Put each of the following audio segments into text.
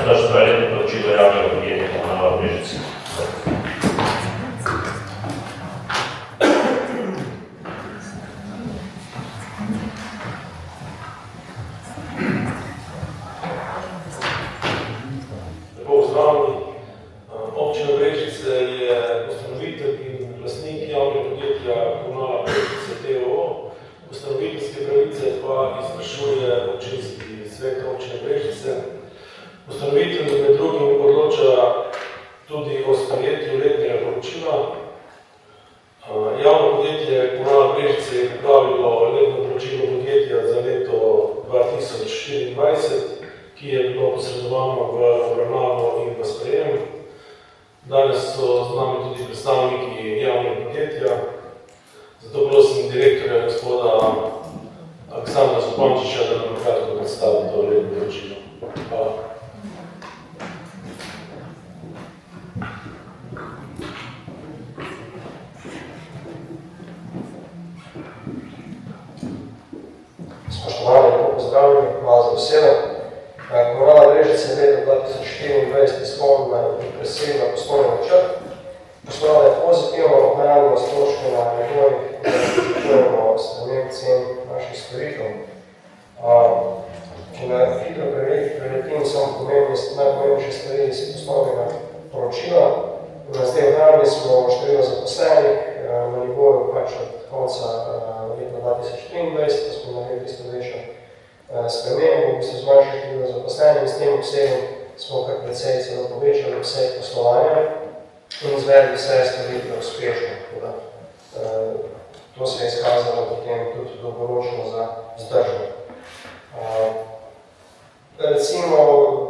22-letno poročilo javnega podjetja Komunala Brežice. Lepo pozdravljeni. Občina Brežice je ustanovitelj in lastnik javnega podjetja Komunala Brežice t.o.o. Ustanoviteljske pravice pa izvršuje občinski svet občine Brežice. Ustanovitelj med drugim odloča tudi o sprejetju letnega poročila. Javno podjetje Komunala Brežice je pripravilo letno poročilo podjetja za leto 2024, ki je bilo posredovano v obravnavo in v sprejem. Danes so z nami tudi predstavniki javnega podjetja. Zato prosim direktorja gospoda Aleksandra Zupančiča, da nam kratko predstavi to letno poročilo. Hvala. Spoštovani, lepo pozdravljeni, hvala za besedo. Komunala Brežice je leto 2024 izpolnila in presegla poslovni načrt. Poslovna je pozitivno, ohranimo stroške na nivojih, da pričakujemo sprememb cen naših storitev. Če na hitro preletim samo najpomembnejše stvari iz poslovnega poročila, zdaj ohranili smo število zaposlenih na nivoju pač od konca leta 2023, ko smo naredili tisto večjo spremembo, v bistvu zmanjšali število zaposlenih, s tem obsegom smo kar precej celo povečali obseg poslovanja in izvedli vse storitve uspešno. To se je izkazalo potem tudi dolgoročno za vzdržno. Recimo,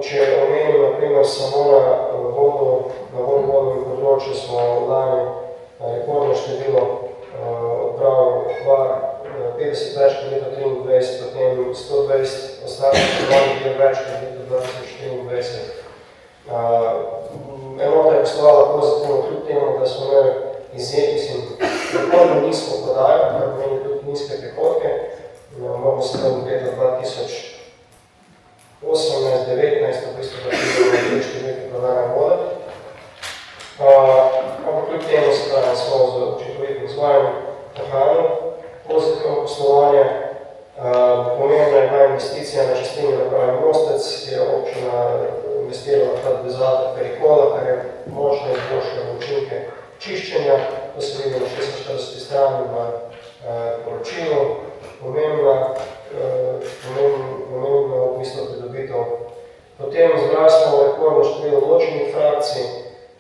če omenim naprimer samo na vodnem področju, smo lani rekordno število odpravil kvar, 50 več kot leta 2023, potem 120 ostalih odpravnih del več kot leta 2024. Enota je poslovala pozitivno kljub temu, da smo imeli rekordno nizko prodajo, kar pomeni tudi nizke prihodke. Imamo se tam leta 2018-19, v bistvu da tudi številke prodajne vode. Ampak kljub temu se pravi, smo z učinkovitim izvajanjem ohranili pozitivno poslovanje. Pomembna je bila investicija na čistilni napravi Mostec, kjer je občina investirala katalizator Perikola, kar je močno izboljšalo učinke čiščenja. To se vidi na 46. strani v poročilu. Pomembno v bistvu pridobitev. Potem zbrali smo rekordno število ločenih frakcij.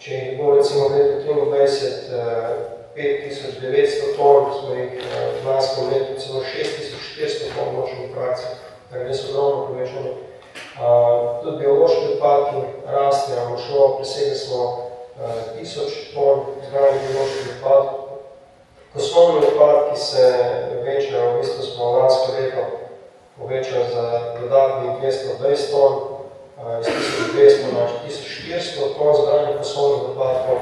Če jih bo recimo v letu 2023 5900 ton, smo jih v lanskem letu celo 6400 ton ločenih frakcij, kar je res ogromno povečanje. Tudi biološki odpadki rastejo, močno presegli smo 1000 ton zbranih bioloških odpadkov. Kosmovni odpadki se večajo, v bistvu smo lansko leto povečali za dodatnih 220 ton, iz 1200 na 1400 ton zbranih kosmovnih odpadkov.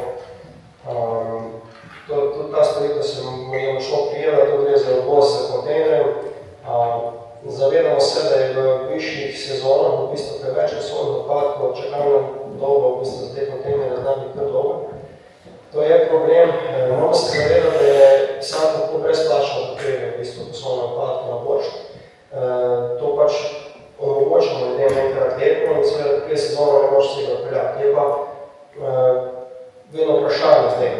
Tudi ta storitev se mu je močno prijela, to gre za uvoz za kontejnerjem. Zavedamo se, da je v višjih sezonah v bistvu preveč kosmovnih odpadkov, čakalna doba v bistvu za te kontejnerje zna biti kar dolga. To je problem. Moramo se zavedati, da je sam tako brezplačno potrebe v bistvu kosmovne odpadke na boršt. To pač omogočamo ljudem enkrat letno in seveda tukaj sezona ne može vsega peljati. Je pa vedno vprašanje zdaj,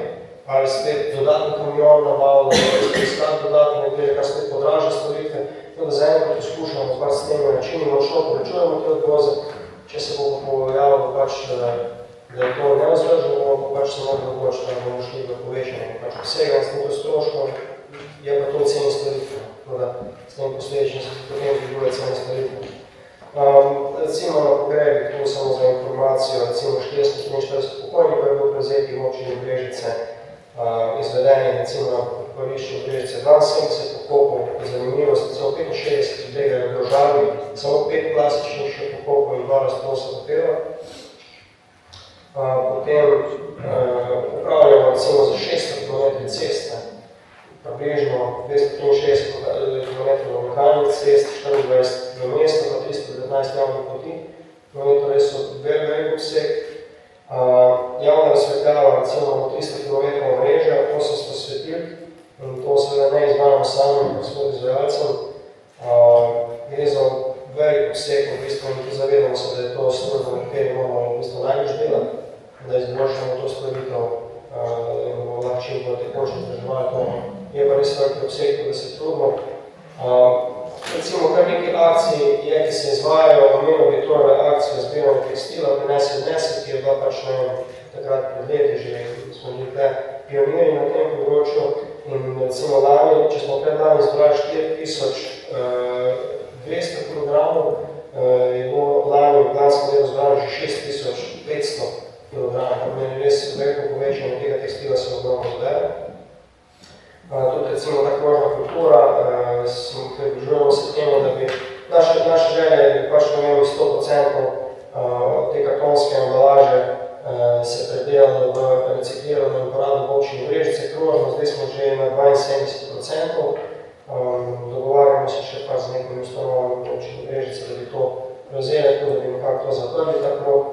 ali spet dodatni kamion nabavlja, ali iskati dodatni nekaj, kar spet podraža storitve. To da zaenkrat poskušamo s temi načini, močno povečujemo te odvoze. Če se bo pojavilo pač, da je to nevzdržno, bomo pač se mogli odločiti, da bomo šli v povečanje pač vsega in s tem stroškom, je pa to ceni storitve. S tem posledično se potem dviguje cene storitve. Recimo na pogrebih, tu samo za informacijo, recimo 443 pokojnikov je bilo prevzetih v občini Brežice, izvedenih recimo na pokojališču Brežice 72 pokopov, zanimivosti, celo 65 tega je bilo žalbi, samo 5 klasičnih še pokopov in 2 razprosa papira. Potem upravljamo recimo za 600 km ceste, približno 263 km lokalnih cest, 24 v mesto, pa 319 javnih poti. No, to res so obseg. Javna razsvetljava, recimo 300 km mreža, 800 svetilk, in to seveda ne izvajamo samim izvajalcem. Gre za velik obseg, v bistvu mi zavedamo se, da je to služba, na kateri moramo v bistvu največ delati, da izboljšamo to storitev, in bomo lahko čim bolj tekoče vzdrževali to. Je pa res velik obseg, da se trudimo. Recimo, kar nekaj akcij je, ki se izvajajo, omenil bi torej akcijo zbiranja tekstila, Prinesi odnesi, ki je bila pač takrat pred leti že, smo bili pionirji na tem področju. In recimo lani, če smo pred lani zbrali 4200 kilogramov, je bilo lani v lanskem letu zbrali že 6500 kilogramov. Pomeni res veliko povečanje tega tekstila se ogromno zbere. Tudi recimo ta krožna kultura, približujemo se temu, da bi naša želja je, da bi pač imeli 100% te kartonske embalaže se predelali v reciklirano in uporabno v občini Brežice krožno, zdaj smo že na 72%. Dogovarjamo se še pa z nekim ustanovom v občini Brežice, da bi to prevzeli, tudi da bi nekako to zaprli ta krog.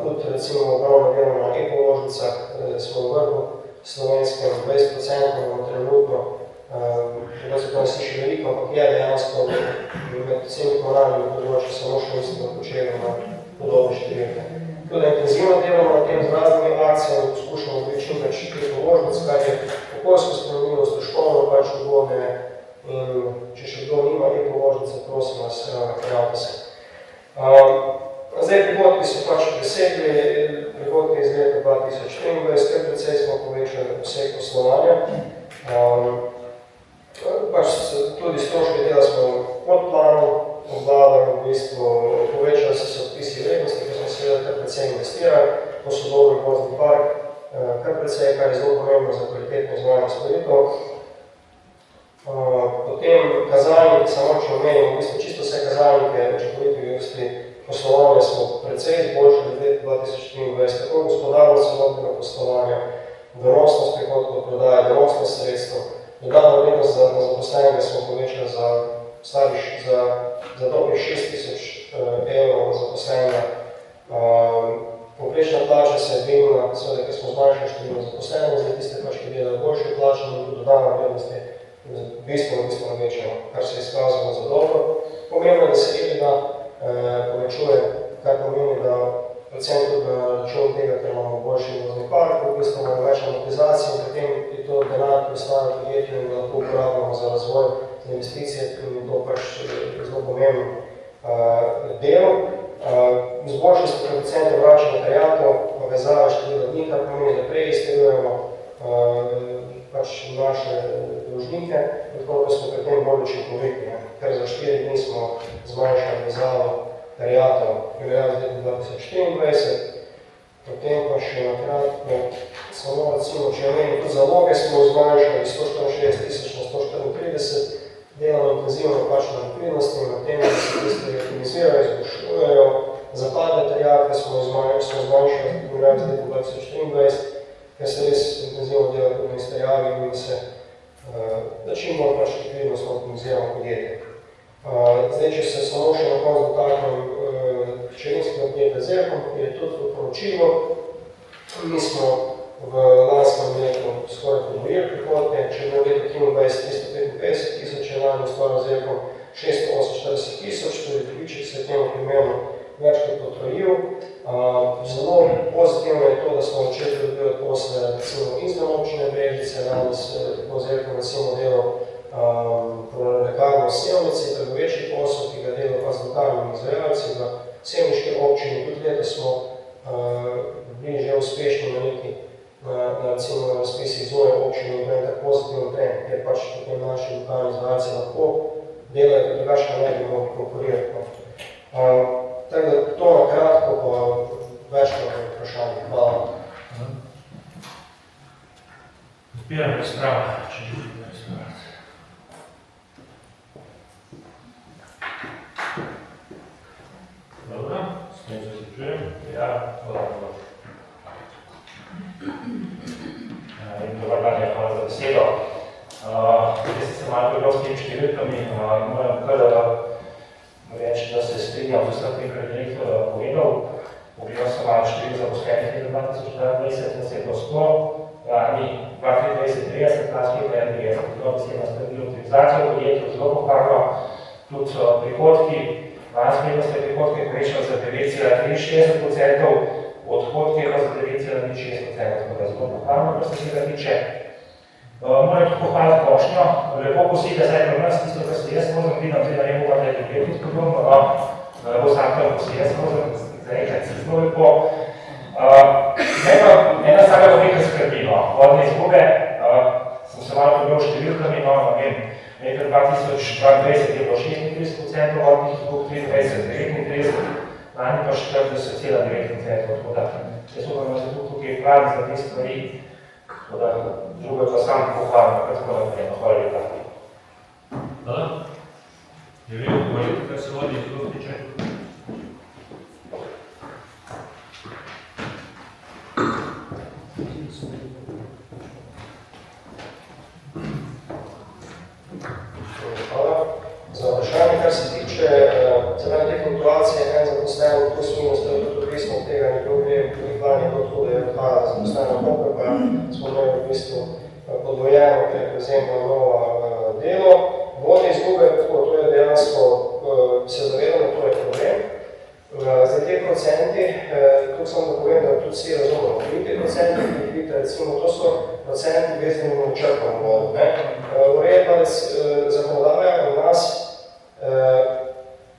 Tudi recimo ogromno delamo na ekoložnicah, smo v vrhu slovenskem 20% trenutno, da se to ne sliši veliko, ampak je dejansko med vsemi komunalnimi področji, samo še mislim, da počeli na podobne številke. Tudi intenzivno delamo na tem z raznimi akcijami, poskušamo biti čim več ekoložnic, kar je okoljsko spremljivo, stroškovno pač ugodne, in če še kdo nima ekoložnice, prosim vas, prijavite se. Zdaj, prihodki so pač presegli, prihodki iz leta 2023, kar precej smo povečali vseh poslovanja. Pač tudi stroške dela smo pod planom obvladali, v bistvu povečali se odpisi vrednosti, ker smo seveda kar precej investirali, posodobili vozni park, kar precej, kar je zelo pomembno za kvalitetno izvajanje storitev. Potem kazalniki, samo če omenimo, v bistvu čisto vse kazalnike učinkovitosti poslovanja smo precej izboljšali v letu 2023, tako gospodarno celotnega poslovanja, donosnost prihodkov od prodaje, donosnost sredstev, dodano vrednost za zaposlenega smo povečali za dobrih 6000 evrov zaposlenega. Povprečna plača se je dvignila, seveda, ker smo zmanjšali število zaposlenih, zdaj tiste pač, ki delajo boljše plačane, in tudi dodana vrednost je bistveno večja, kar se je izkazalo za dobro. Pomembno je, da se EBITDA povečuje, kar pomeni, da predvsem tudi na račun tega, ker imamo boljši vozni park, v bistvu imamo več amortizacije, in potem je to denar, ki ostane podjetju in ga lahko uporabljamo za razvoj, za investicije, in je to pač zelo pomembno delo. Zboljšali smo koeficiente vračanja terjatev, povezave število dni, kar pomeni, da prej izterjujemo pač naše dolžnike, tako da smo pri tem bolj učinkoviti, ker za 4 dni smo zmanjšali vezavo terjatev, primerjavi z letom 2024, potem pa še nakratko, samo recimo, če omenim, tudi zaloge smo zmanjšali 164 na 134, delamo intenzivno pač na likvidnosti, na tem, da se tisti optimizirajo, izboljšujejo, zapadne terjatve smo zmanjšali primerjavi z letom 2024, ker se res intenzivno dela tudi na izterjavi in da čim bolj pač likvidnost optimiziramo podjetje. Zdaj, če se samo še na koncu dotaknem hčerinskega podjetja Zelkom, ki je tudi v poročilu, mi smo v lanskem letu skoraj podvojili prihodke, če je v letu 2023 355 000, je lani ustvaril Zelkom 648 000, tudi pribliček se je temu primerno večkrat potrojil. Zelo pozitivno je to, da smo začeli dobivati posle recimo izven občine Brežice, danes tako Zelkom recimo delal lekarno v Sevnici, trgovečni posel, ki ga delal pa z lokalnimi izvajalci v sevniški občini. Tudi leta smo bili že uspešni na recimo razpisih zunaj občine in tak pozitivno trend, ker pač potem naši lokalni izvajalci lahko delajo, ker drugače ne bi mogli konkurirati. Tako da to na kratko, pa več vprašanje. Hvala. Odpiram razpravo, če želite razpravati. Dobro, s tem zaključujem. Ja, hvala. In dobar dan, hvala za besedo. Jaz sem se malo prebral s temi številkami, moram kar reči, da se strinjam z vsem tem, kar je povedal. Pogledal 2022 nas je bilo 100, lani 2023, 30, lansko leto 91, tako se je nastavilo optimizacijo podjetja, zelo pohvalno, tudi prihodki, lansko leto se je prihodke povečali za 9,63%, odhodke pa za 9,06%, tako da zelo pohvalno, kar se tega tiče. Moram tudi pohvaliti košnjo, lepo kosite, saj pri nas tisto, kar se jaz vozim, vidim, da ne bo da je tudi tudi podobno, no, bo sam tam kosi, jaz vozim, zaenkrat se zelo lepo. Ena stvar bo nekaj skrbi, no, vodne izgube, sem se malo prebral številkami, no, ne vem, nekaj 2022 je bilo 36% vodnih izgub, 23, 39, lani pa 40,9%, tako da jaz upam, da se tukaj pravi za te stvari, tako da drugo pa sam pohvalim, tako naprej, no, hvala lepa. Hvala. Je veliko govoriti, kar se vodi izgub tiče? Hvala za vprašanje, kar se tiče celene te fluktuacije, en zaposlen, plus minus, to je tudi odvisno od tega, nekaj vplivanje kot tudi je odhaja za zaposleno pope, pa smo imeli v bistvu podvojeno, ker je prevzemno novo delo. Vodne izgube, to je dejansko, se zavedamo, to je problem. Za te procenti, tukaj sem da povem, da tudi vsi razumemo, te procenti, ki jih vidite, recimo, to so procenti vezani na črpano vodo. Uredba zakonodaja od nas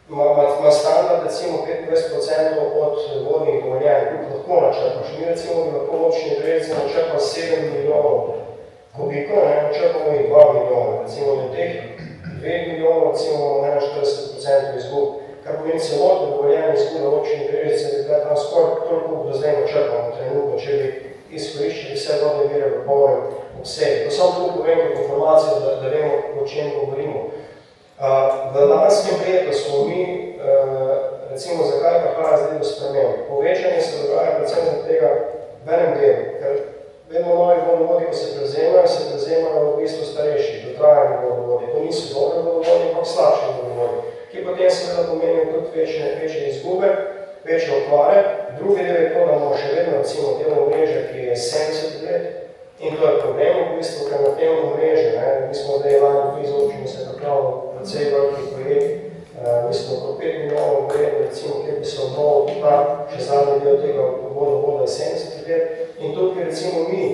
ima standard, recimo 25% od vodnih dovoljenj, ki lahko načrpaš. Mi recimo bi lahko v občini Drevce načrpali 7 milijonov kubikov, načrpamo jih 2 milijona. Recimo od teh 2 milijonov recimo imamo 41% izgub, kar pomeni celotno dovoljenje izgube v občini Drevce, bi bila tam skoraj toliko do zdaj načrpamo trenutno, če bi izkoriščili vse vodne vire v polnem obsegu. To samo tu povem kot informacijo, da vemo, o čem govorimo. V lanskem letu smo mi, recimo, zakaj prihaja zdaj do sprememb. Povečanje se dogaja predvsem za tega v enem delu, ker vedno novi vodovodi, ko se prevzemajo v bistvu starejši, dotrajani vodovodi. To niso dobri vodovodi, ampak slabši vodovodi, ki potem seveda pomenijo tudi večje izgube, večje okvare. Drugi del je to, da imamo še vedno recimo delo mreže, ki je 70 let, in to je problem v bistvu, ker na tem mreže, mi smo zdaj lani iz občine se pripravili precej veliki projekt, mi smo okoli 5 milijonov vredno, recimo, kjer bi se obnovil ta še zadnji del tega vodovoda je 70 let, in tukaj recimo mi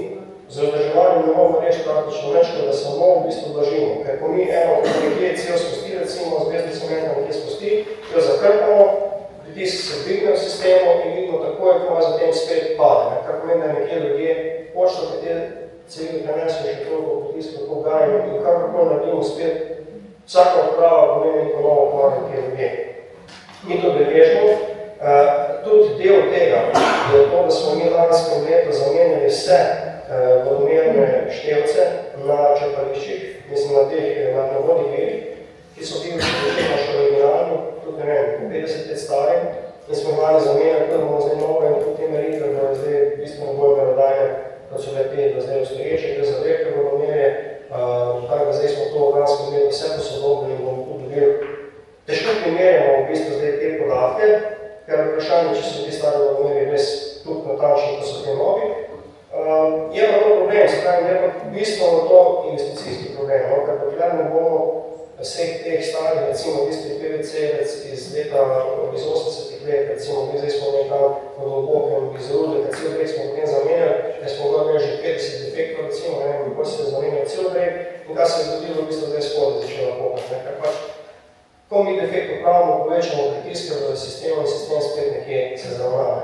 z vzdrževanjem ne bomo reči praktično več, da samo v bistvu blažimo, ker ko mi eno nekje cel spusti, recimo zvezdi cementa nekje spusti, jo zakrpamo, pritisk se dvigne v sistemu in vidimo takoj, ko ima zatem spet pade, kar pomeni, da nekje ljudje počno, ki te cevi prenesejo še toliko pritisko, kako gajo in kakorkoli naredimo spet, vsaka odprava pomeni neko novo okvar nekje ljudje. Mi to beležimo, tudi del tega je to, da smo mi lanskem letu zamenjali vse vodomerne števce na črpališčih, mislim na teh na vodnih virih, ki so bili še originalni, tudi ne vem, po 50 let stari, in smo gledali zamenjali, da bomo zdaj nove in tudi te meritve, da je zdaj bistveno bolj merodajne, kot so le te, da zdaj obstoječe, ker za veke vodomerje, tako da zdaj smo to v lanskem letu vse posodobili in bomo tudi dobili. Težko primerjamo v bistvu zdaj te podatke, ker je vprašanje, če so ti stari vodomerji res tudi natančni, kot so te novi. Je pa to problem, se pravi, je pa bistveno to investicijski problem, ker dokler ne bomo vseh teh starih, recimo tisti PVC iz leta iz 80-ih let, recimo mi zdaj smo nekaj v globokem iz rude, ker cel breg smo potem zamenjali, da smo govorili že 50 defektov, recimo, ne vem, kako se je zamenjali cel breg in kaj se je zgodilo, v bistvu zdaj spode začela popati, ker pač, ko mi defekt upravimo, povečamo pritiske v sistemu in sistem spet nekje se zravnava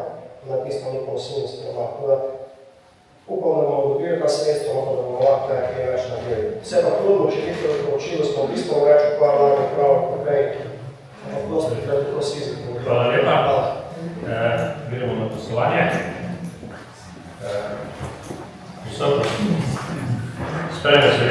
na tisto neko nosilnost prema. Upam, da bomo dobili ta sredstvo, da bomo lahko nekaj več naredili. Vse pa trudno, če vidite v poročilu, smo v bistvu več ukvarjali prav naprej. Dosti pred prosizmi. Hvala lepa. Gremo na poslovanje. Prisotno. Spremlja se